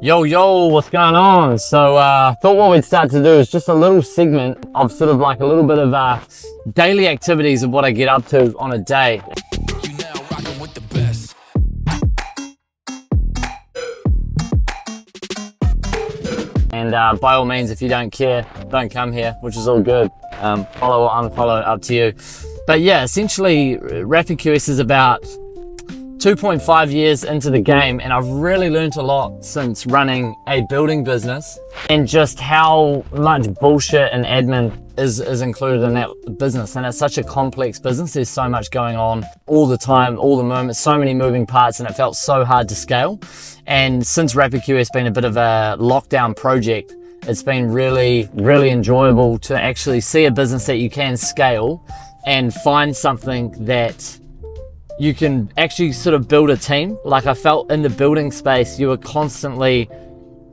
Yo, what's going on? So thought what we'd start to do is just a little segment of sort of like a little bit of daily activities of what I get up to on a day. You now rocking with the best. And by all means, if you don't care, don't come here, which is all good. Follow or unfollow, up to you. But yeah, essentially RapidQS is about 2.5 years into the game, and I've really learned a lot since running a building business, and just how much bullshit and admin is included in that business. And it's such a complex business. There's so much going on all the time, all the moments, so many moving parts, and it felt so hard to scale. And since RapidQS has been a bit of a lockdown project, it's been really enjoyable to actually see a business that you can scale and find something that you can actually sort of build a team. Like, I felt in the building space, you were constantly,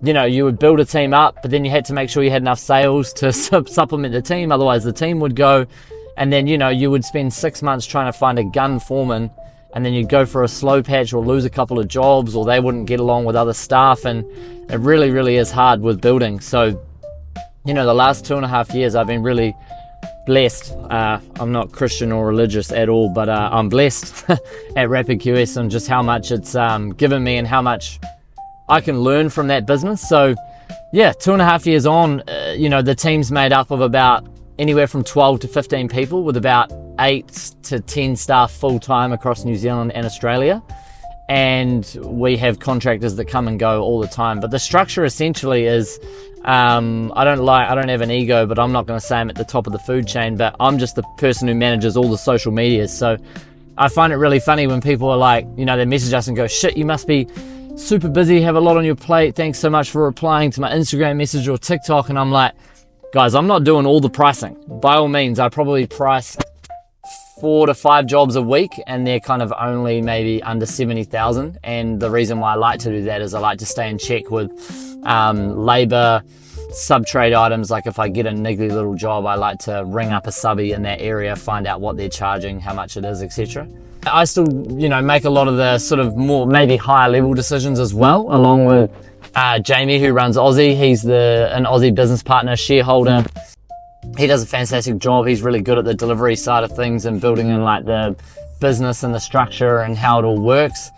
you would build a team up, but then you had to make sure you had enough sales to supplement the team. Otherwise the team would go. And then, you would spend 6 months trying to find a gun foreman, and then you'd go for a slow patch or lose a couple of jobs, or they wouldn't get along with other staff. And it really is hard with building. So, the last 2.5 years I've been really blessed. I'm not Christian or religious at all, but I'm blessed at RapidQS and just how much it's given me and how much I can learn from that business. So yeah, 2.5 years on, the team's made up of about anywhere from 12 to 15 people, with about 8 to 10 staff full-time across New Zealand and Australia. And we have contractors that come and go all the time. But the structure essentially is, I don't have an ego, but I'm not going to say I'm at the top of the food chain, but I'm just the person who manages all the social medias. So I find it really funny when people are like, they message us and go, shit, you must be super busy, have a lot on your plate. Thanks so much for replying to my Instagram message or TikTok. And I'm like, guys, I'm not doing all the pricing. By all means, I probably price 4 to 5 jobs a week, and they're kind of only maybe under 70,000. And the reason why I like to do that is I like to stay in check with labor, sub-trade items. Like if I get a niggly little job, I like to ring up a subby in that area, find out what they're charging, how much it is, etc. I still, make a lot of the sort of more maybe higher level decisions as well, along with Jamie, who runs Aussie. He's an Aussie business partner, shareholder. He does a fantastic job. He's really good at the delivery side of things and building in like the business and the structure and how it all works.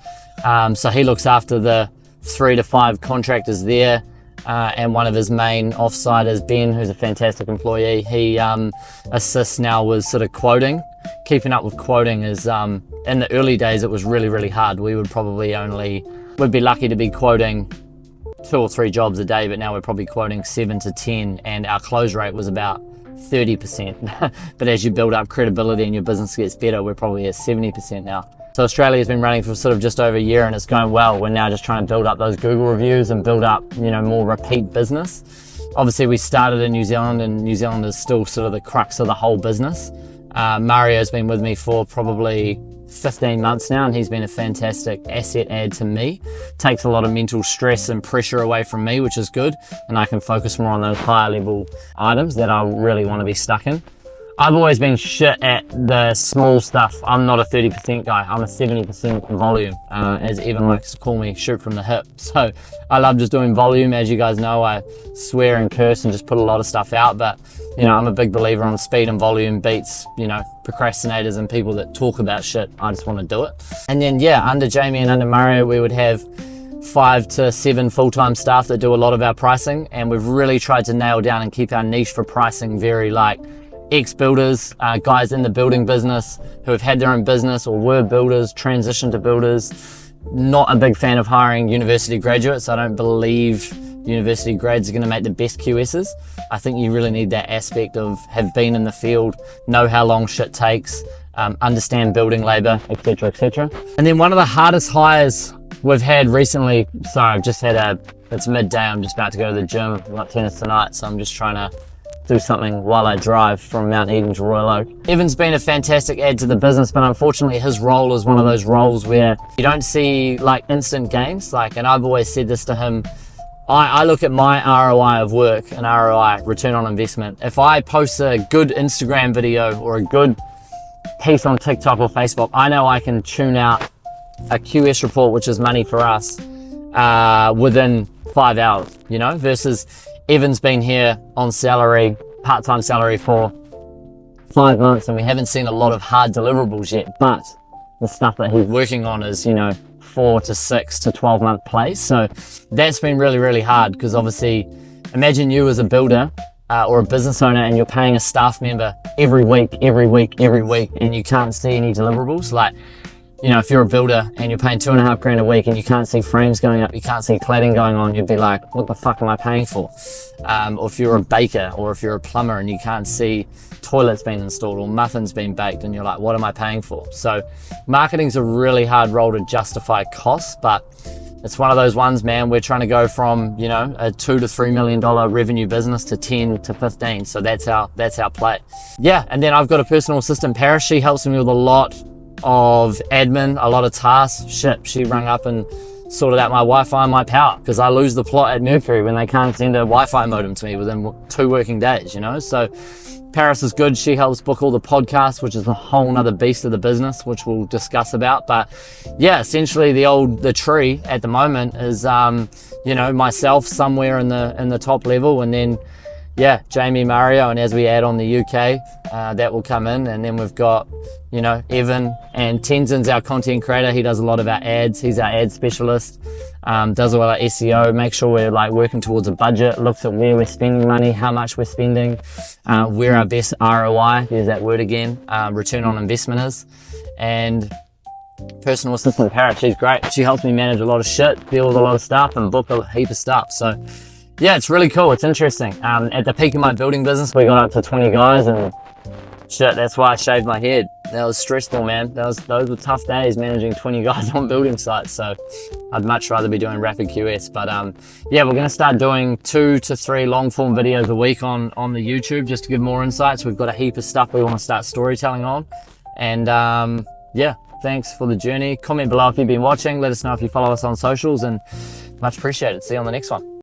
So he looks after the 3 to 5 contractors there. And one of his main offsiders, Ben, who's a fantastic employee, he assists now with sort of quoting. Keeping up with quoting is, in the early days, it was really hard. We'd be lucky to be quoting 2 or 3 jobs a day, but now we're probably quoting 7 to 10, and our close rate was about 30%. But as you build up credibility and your business gets better, we're probably at 70% now. So Australia's been running for sort of just over a year, and it's going well. We're now just trying to build up those Google reviews and build up, more repeat business. Obviously we started in New Zealand, and New Zealand is still sort of the crux of the whole business. Mario's been with me for probably 15 months now, and he's been a fantastic asset add to me. Takes a lot of mental stress and pressure away from me, which is good, and I can focus more on those higher level items that I really want to be stuck in. I've always been shit at the small stuff. I'm not a 30% guy. I'm a 70% volume, as Evan likes to call me, shoot from the hip. So I love just doing volume. As you guys know, I swear and curse and just put a lot of stuff out, but I'm a big believer on speed and volume beats, procrastinators and people that talk about shit. I just want to do it. And then, under Jamie and under Mario, we would have 5 to 7 full-time staff that do a lot of our pricing. And we've really tried to nail down and keep our niche for pricing very ex-builders, guys in the building business who have had their own business or were builders, transitioned to builders. Not a big fan of hiring university graduates. I don't believe university grads are going to make the best QSs. I think you really need that aspect of have been in the field, know how long shit takes, understand building labor, etc. And then one of the hardest hires we've had recently, it's midday, I'm just about to go to the gym. I've got tennis tonight, so I'm just trying to do something while I drive from Mount Eden to Royal Oak. Evan's been a fantastic add to the business, but unfortunately his role is one of those roles where you don't see instant gains. And I've always said this to him, I look at my ROI of work and ROI, return on investment. If I post a good Instagram video or a good piece on TikTok or Facebook, I know I can tune out a QS report, which is money for us, within 5 hours, you know, versus Evan's been here on salary, part-time salary for 5 months, and we haven't seen a lot of hard deliverables yet, but the stuff that he's working on is, you know, 4 to 6 to 12 month plays. So that's been really, really hard, because obviously imagine you as a builder or a business owner and you're paying a staff member every week, and you can't see any deliverables. Like, you know, if you're a builder and you're paying $2.5 grand a week and you can't see frames going up, you can't see cladding going on, you'd be like, what the fuck am I paying for? Or if you're a baker or if you're a plumber and you can't see toilets being installed or muffins being baked, and you're like, what am I paying for? So marketing's a really hard role to justify costs, but it's one of those ones, man. We're trying to go from, you know, a $2 to $3 million revenue business to 10 to 15. So that's our play. Yeah. And then I've got a personal assistant, Paris. She helps me with a lot of admin, a lot of tasks. Shit, she rung up and sorted out my Wi-Fi and my power, because I lose the plot at Mercury when they can't send a Wi-Fi modem to me within 2 working days, you know. So Paris is good. She helps book all the podcasts, which is a whole nother beast of the business, which we'll discuss about. But yeah, essentially the tree at the moment is, you know, myself somewhere in the top level, and then yeah, Jamie, Mario, and as we add on the UK, that will come in. And then we've got, you know, Evan, and Tenzin's our content creator. He does a lot of our ads. He's our ad specialist, does all our SEO, make sure we're like working towards a budget, looks at where we're spending money, how much we're spending, where our best ROI, there's that word again, return on investment is. And personal assistant Parrot, she's great. She helps me manage a lot of shit, deal with a lot of stuff, and book a heap of stuff. So yeah, it's really cool. It's interesting. At the peak of my building business, we got up to 20 guys, and shit, that's why I shaved my head. That was stressful, man. Those were tough days managing 20 guys on building sites. So I'd much rather be doing Rapid QS. But yeah, we're going to start doing 2 to 3 long form videos a week on the YouTube, just to give more insights. We've got a heap of stuff we want to start storytelling on. And yeah, thanks for the journey. Comment below if you've been watching. Let us know if you follow us on socials, and much appreciated. See you on the next one.